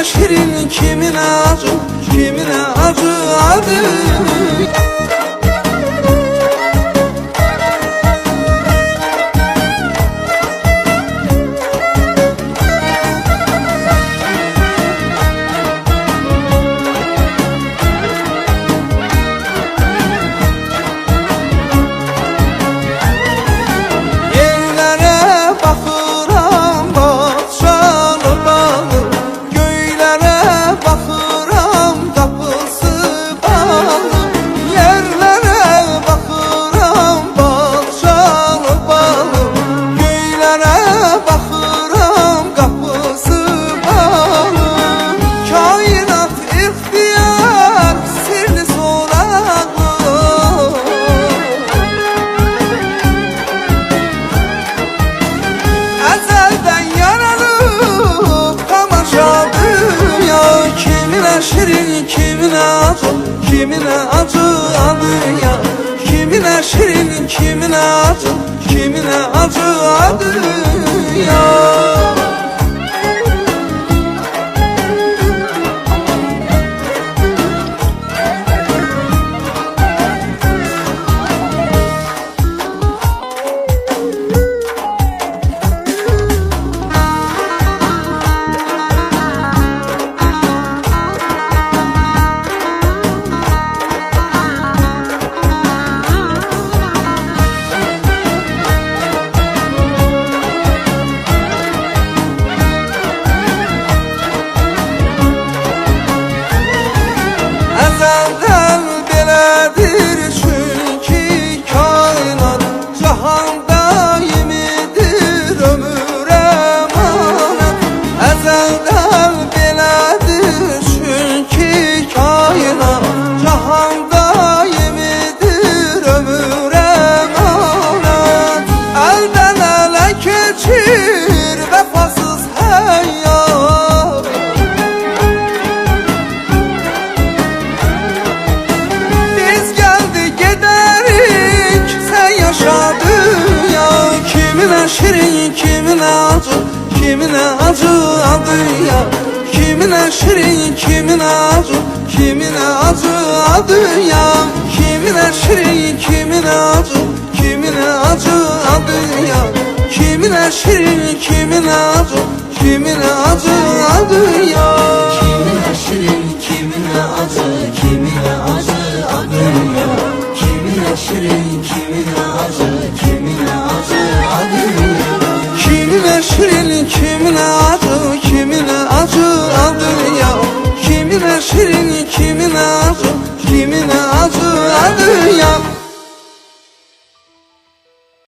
şirin, kimine acı, kimine acı. Şirin, kimine acı, kimine acı adı ya. Kimine şirin, kimine acı, kimine acı adı ya. Ezelden belədir çünki kainat, cahanda yemidir ömür əmanət. Ezelden belədir çünki kainat, cahanda yemidir ömür əmanət. Əldən ələ keçir vəfasız həyat. Şirin, kimine acı, kimine acı adı ya. Kimine şirin, kimine acı, kimine acı adı ya. Kimine şirin, kimine acı, kimine acı adı ya. Kimine şirin, kimine acı, kimine acı adı ya.